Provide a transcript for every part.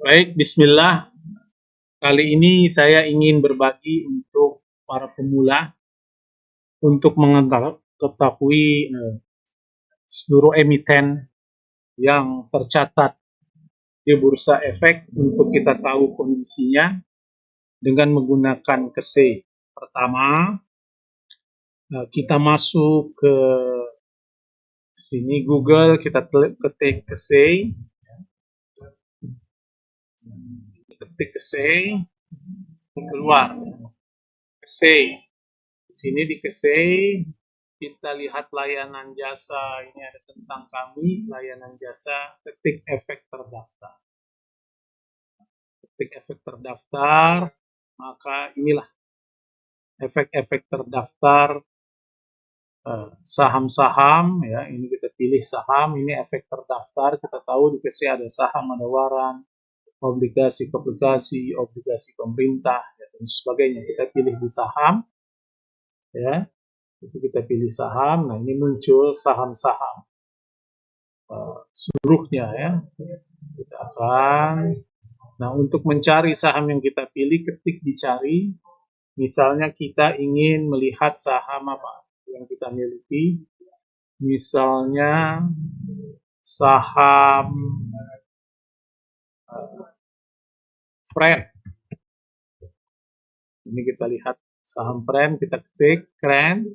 Baik, bismillah. Kali ini saya ingin berbagi untuk para pemula untuk mengetahui seluruh emiten yang tercatat di bursa efek untuk kita tahu kondisinya dengan menggunakan KSEI. Pertama, kita masuk ke sini Google, kita ketik KSEI, keluar KSEI. Di sini di KSEI kita lihat layanan jasa, ini ada tentang kami, layanan jasa, ketik efek terdaftar. Ketik efek terdaftar, maka inilah efek-efek terdaftar saham-saham, ya, ini kita pilih saham, ini efek terdaftar, kita tahu di KSEI ada saham, ada waran, obligasi pemerintah, ya, dan sebagainya. Kita pilih di saham, ya, itu kita pilih saham. Nah, ini muncul saham-saham seluruhnya, ya. Kita akan, nah, untuk mencari saham yang kita pilih, ketik dicari. Misalnya kita ingin melihat saham apa yang kita miliki, misalnya saham Friend. Ini kita lihat saham Friend, kita ketik Friend.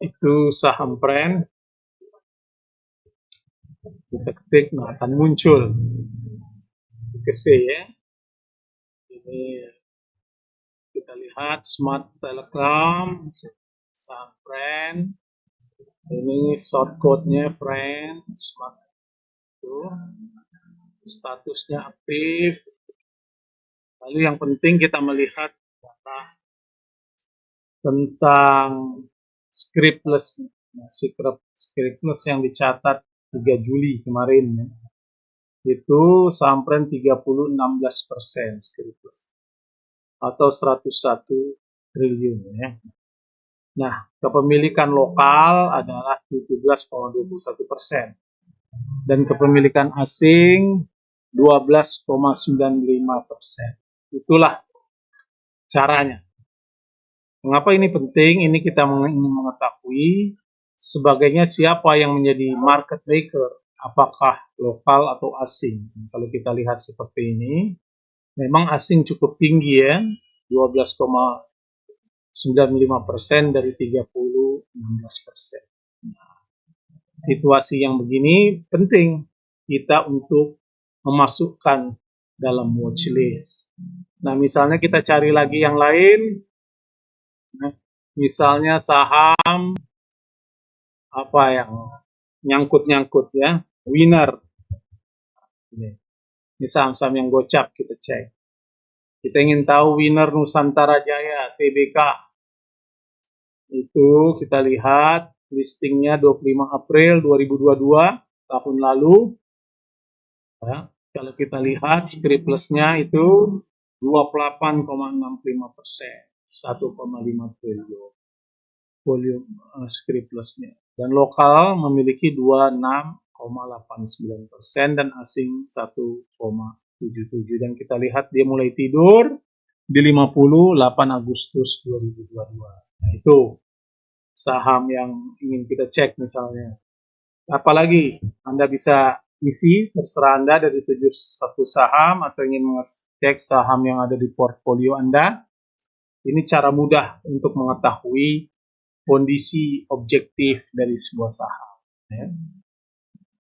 Itu saham Friend. Kita ketik, nah, akan muncul KSEI, ya. Ini kita lihat Smart Telegram, saham Friend. Ini short code-nya Friend, Smart. Itu statusnya aktif. Lalu yang penting kita melihat data tentang scriptless, scriptless yang dicatat 3 Juli kemarin, ya. Itu saham Friend 30,16% scriptless atau 101 triliun, ya. Nah, kepemilikan lokal adalah 17,21% dan kepemilikan asing 12,95%. Itulah caranya. Mengapa ini penting? Ini kita ingin mengetahui sebagainya siapa yang menjadi market maker, apakah lokal atau asing. Kalau kita lihat seperti ini, memang asing cukup tinggi, ya, 12,95% dari 30,16%. Nah, situasi yang begini penting kita untuk memasukkan dalam watchlist. Nah, misalnya kita cari lagi yang lain, nah, misalnya saham apa yang nyangkut-nyangkut, ya, Winner. Ini saham-saham yang gocap, kita cek. Kita ingin tahu Winner Nusantara Jaya, TBK. Itu kita lihat listingnya 25 April 2022, tahun lalu. Ya, kalau kita lihat scriptless-nya itu 28,65%, 1,5 triliun volume scriptless-nya. Dan lokal memiliki 26,89% dan asing 1,77. Dan kita lihat dia mulai tidur di 58 Agustus 2022. Nah, itu saham yang ingin kita cek misalnya. Apalagi Anda bisa isi, terserah Anda dari 71 saham atau ingin mengecek saham yang ada di portfolio Anda. Ini cara mudah untuk mengetahui kondisi objektif dari sebuah saham, ya.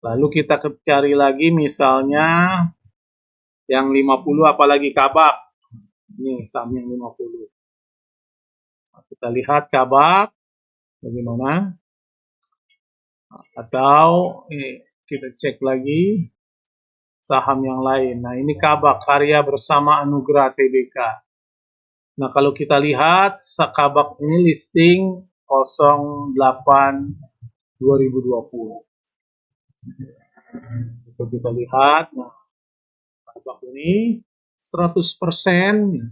Lalu kita cari lagi misalnya yang 50, apalagi Kabak. Ini saham yang 50. Nah, kita lihat Kabak bagaimana. Atau kita cek lagi saham yang lain. Nah, ini Kabak, Karya Bersama Anugrah Tbk. Nah, kalau kita lihat Kabak ini listing 08/2020. Itu kita lihat, nah, Kabak ini 100%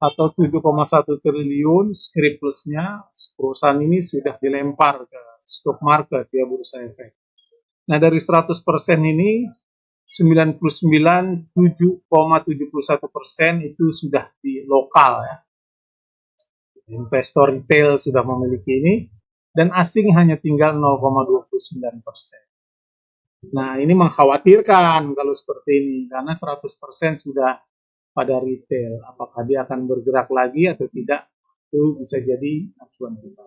atau 7,1 triliun scriptless-nya perusahaan ini sudah dilempar ke stock market, ya, bursa efek. Nah, dari 100% ini 99,771% itu sudah di lokal ya. Investor retail sudah memiliki ini, dan asing hanya tinggal 0,29%. Nah, ini mengkhawatirkan kalau seperti ini, karena 100% sudah pada retail. Apakah dia akan bergerak lagi atau tidak, itu bisa jadi acuan kita.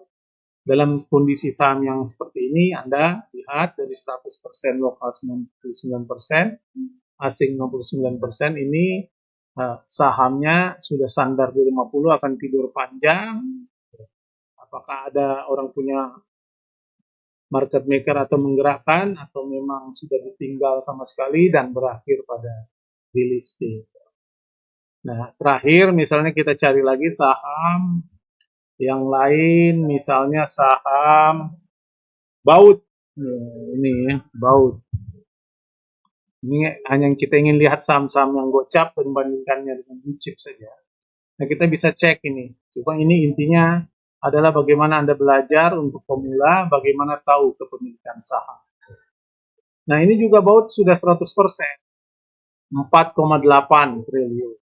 Dalam kondisi saham yang seperti ini, Anda lihat dari 100% lokal 99%, asing 69%, ini sahamnya sudah standar di 50, akan tidur panjang. Apakah ada orang punya market maker atau menggerakkan, atau memang sudah ditinggal sama sekali dan berakhir pada delisting. Nah, terakhir misalnya kita cari lagi saham yang lain, misalnya saham baut. Ini ya, baut. Ini hanya kita ingin lihat saham-saham yang gocap dan membandingkannya dengan blue chip saja. Nah, kita bisa cek ini. Cuma ini intinya adalah bagaimana Anda belajar untuk pemula, bagaimana tahu kepemilikan saham. Nah, ini juga baut sudah 100%, 4,8 triliun.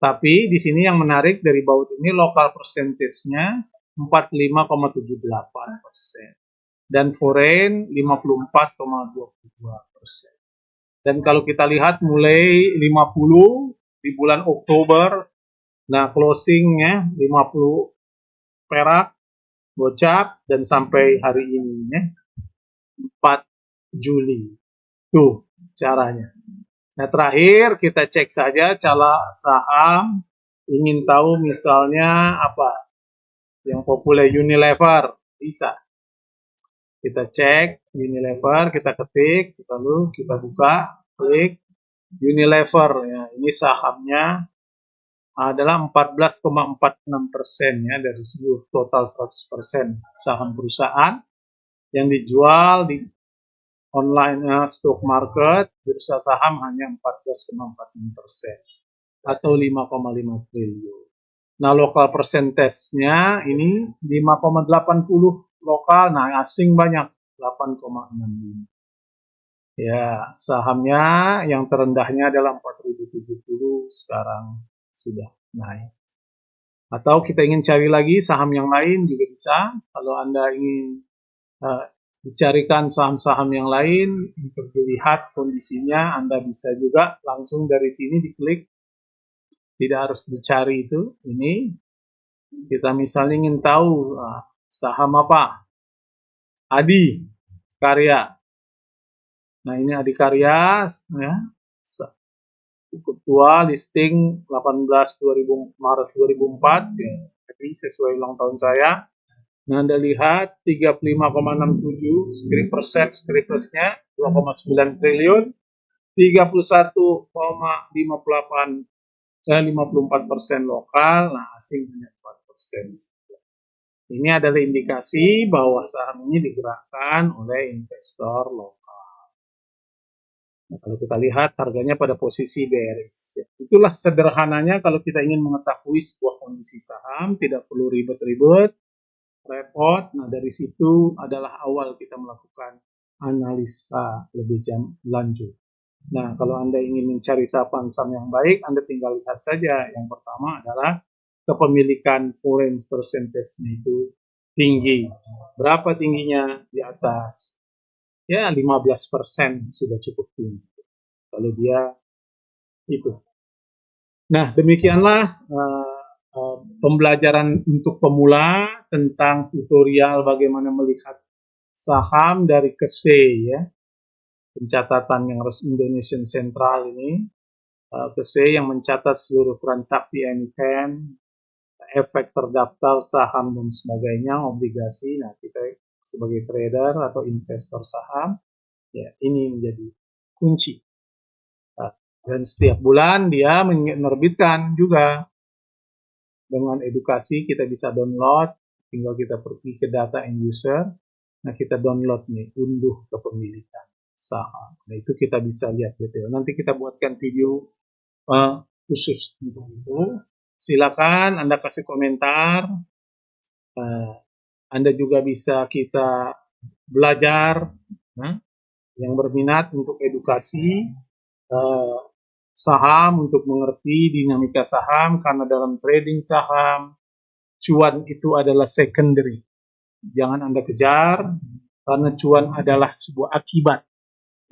Tapi di sini yang menarik dari baut ini, lokal percentage-nya 45,78%. Dan foreign 54,22%. Dan kalau kita lihat mulai 50 di bulan Oktober, nah closingnya 50 perak, gocap, dan sampai hari ini ya, 4 Juli. Tuh caranya. Nah, terakhir kita cek saja cara saham, ingin tahu misalnya apa yang populer, Unilever, bisa. Kita cek Unilever, kita ketik, lalu kita buka, klik Unilever. Ya, ini sahamnya adalah 14,46% ya dari seluruh total 100% saham perusahaan yang dijual di online stock market, bursa saham hanya 14,46% atau 5,5 triliun. Nah, lokal persentasenya ini 5,80 lokal, nah asing banyak 8,65. Ya, sahamnya yang terendahnya adalah 4.070, sekarang sudah naik. Atau kita ingin cari lagi saham yang lain juga bisa. Kalau Anda ingin dicarikan saham-saham yang lain untuk dilihat kondisinya, Anda bisa juga langsung dari sini diklik. Tidak harus dicari itu. Ini kita misalnya ingin tahu saham apa? Adi Karya. Nah, ini Adi Karya ya. Cukup tua, listing 18 Maret 2004 ya. Jadi sesuai ulang tahun saya. Nah, Anda lihat 35,67 strip plus-nya 2,9 triliun, 31,54% lokal, nah asing hanya 4%. Ini adalah indikasi bahwa saham ini digerakkan oleh investor lokal. Nah, kalau kita lihat harganya pada posisi bearish. Ya. Itulah sederhananya kalau kita ingin mengetahui sebuah kondisi saham, tidak perlu ribet-ribet, repot. Nah, dari situ adalah awal kita melakukan analisa lebih lanjut. Nah, kalau Anda ingin mencari saham-saham yang baik, Anda tinggal lihat saja. Yang pertama adalah kepemilikan foreign percentage-nya itu tinggi. Berapa tingginya? Di atas ya 15% sudah cukup tinggi. Kalau dia itu. Nah, demikianlah pembelajaran untuk pemula tentang tutorial bagaimana melihat saham dari KSE ya. Pencatatan yang resmi Indonesian Central ini, KSE yang mencatat seluruh transaksi emiten, efek terdaftar saham dan sebagainya, obligasi. Nah, kita sebagai trader atau investor saham, ya ini menjadi kunci. Dan setiap bulan dia menerbitkan juga. Dengan edukasi kita bisa download, tinggal kita pergi ke data end user, nah kita download nih, unduh kepemilikan saham. Nah itu kita bisa lihat detail. Nanti kita buatkan video khusus untuk itu. Silakan Anda kasih komentar. Anda juga bisa kita belajar Nah, yang berminat untuk edukasi saham, untuk mengerti dinamika saham, karena dalam trading saham cuan itu adalah secondary. Jangan Anda kejar, karena cuan adalah sebuah akibat.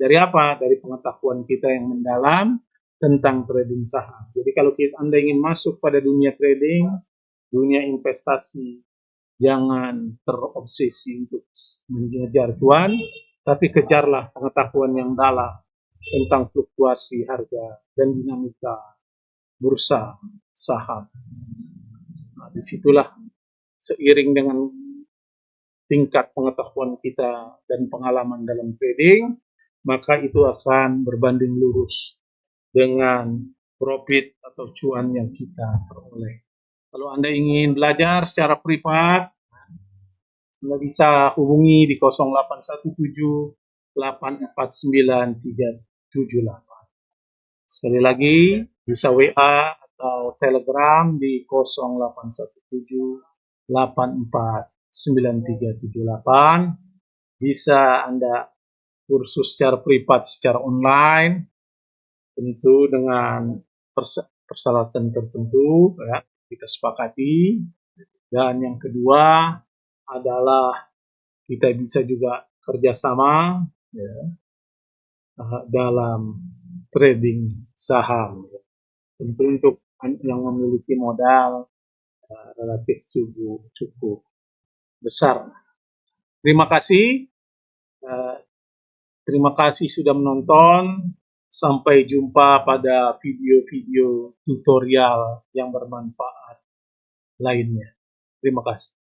Dari apa? Dari pengetahuan kita yang mendalam tentang trading saham. Jadi kalau Anda ingin masuk pada dunia trading, dunia investasi, jangan terobsesi untuk mengejar cuan, tapi kejarlah pengetahuan yang dalam tentang fluktuasi harga dan dinamika bursa saham. Nah, disitulah seiring dengan tingkat pengetahuan kita dan pengalaman dalam trading, maka itu akan berbanding lurus dengan profit atau cuan yang kita peroleh. Kalau Anda ingin belajar secara privat, Anda bisa hubungi di 0817 849 378. Sekali lagi, bisa WA atau Telegram di 0817 849378. Bisa Anda kursus secara privat, secara online, tentu dengan persyaratan tertentu, ya, kita sepakati. Dan yang kedua adalah kita bisa juga kerjasama, ya, dalam trading saham. Tentu untuk yang memiliki modal relatif cukup besar. Terima kasih. Terima kasih sudah menonton. Sampai jumpa pada video-video tutorial yang bermanfaat lainnya. Terima kasih.